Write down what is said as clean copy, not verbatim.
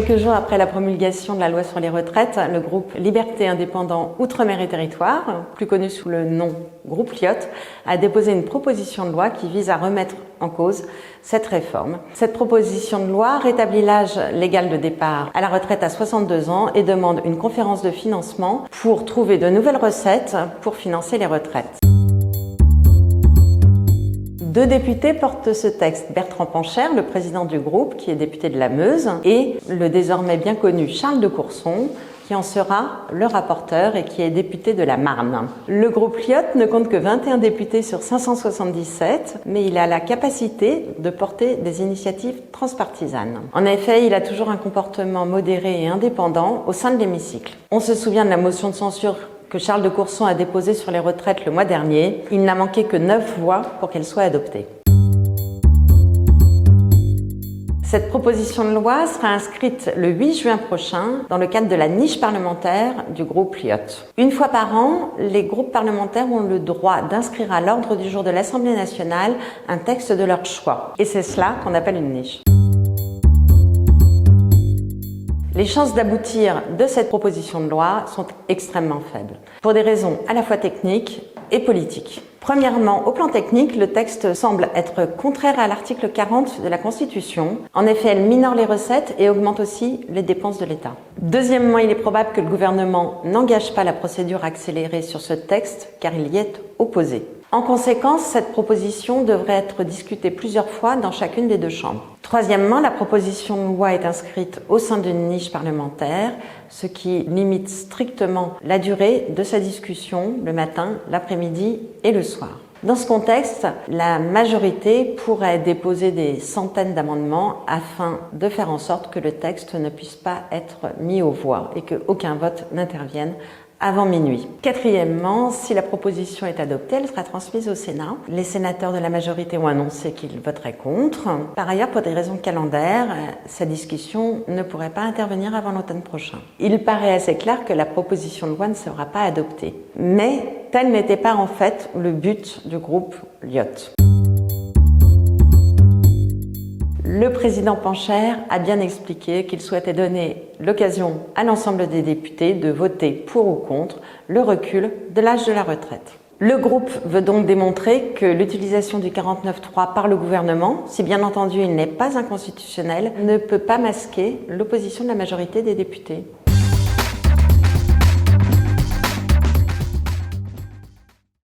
Quelques jours après la promulgation de la loi sur les retraites, le groupe Liberté Indépendants Outre-mer et Territoires, plus connu sous le nom groupe Lyotte, a déposé une proposition de loi qui vise à remettre en cause cette réforme. Cette proposition de loi rétablit l'âge légal de départ à la retraite à 62 ans et demande une conférence de financement pour trouver de nouvelles recettes pour financer les retraites. Deux députés portent ce texte, Bertrand Pancher, le président du groupe, qui est député de la Meuse, et le désormais bien connu Charles de Courson, qui en sera le rapporteur et qui est député de la Marne. Le groupe Lyotte ne compte que 21 députés sur 577, mais il a la capacité de porter des initiatives transpartisanes. En effet, il a toujours un comportement modéré et indépendant au sein de l'hémicycle. On se souvient de la motion de censure que Charles de Courson a déposée sur les retraites le mois dernier. Il n'a manqué que 9 voix pour qu'elle soit adoptée. Cette proposition de loi sera inscrite le 8 juin prochain dans le cadre de la niche parlementaire du groupe Lyotte. Une fois par an, les groupes parlementaires ont le droit d'inscrire à l'ordre du jour de l'Assemblée nationale un texte de leur choix. Et c'est cela qu'on appelle une niche. Les chances d'aboutir de cette proposition de loi sont extrêmement faibles, pour des raisons à la fois techniques et politiques. Premièrement, au plan technique, le texte semble être contraire à l'article 40 de la Constitution. En effet, elle minore les recettes et augmente aussi les dépenses de l'État. Deuxièmement, il est probable que le gouvernement n'engage pas la procédure accélérée sur ce texte, car il y est opposé. En conséquence, cette proposition devrait être discutée plusieurs fois dans chacune des deux chambres. Troisièmement, la proposition de loi est inscrite au sein d'une niche parlementaire, ce qui limite strictement la durée de sa discussion le matin, l'après-midi et le soir. Dans ce contexte, la majorité pourrait déposer des centaines d'amendements afin de faire en sorte que le texte ne puisse pas être mis aux voix et qu'aucun vote n'intervienne avant minuit. Quatrièmement, si la proposition est adoptée, elle sera transmise au Sénat. Les sénateurs de la majorité ont annoncé qu'ils voteraient contre. Par ailleurs, pour des raisons calendaires, sa discussion ne pourrait pas intervenir avant l'automne prochain. Il paraît assez clair que la proposition de loi ne sera pas adoptée. Mais tel n'était pas en fait le but du groupe Lyotte. Le président Pancher a bien expliqué qu'il souhaitait donner l'occasion à l'ensemble des députés de voter pour ou contre le recul de l'âge de la retraite. Le groupe veut donc démontrer que l'utilisation du 49.3 par le gouvernement, si bien entendu il n'est pas inconstitutionnel, ne peut pas masquer l'opposition de la majorité des députés.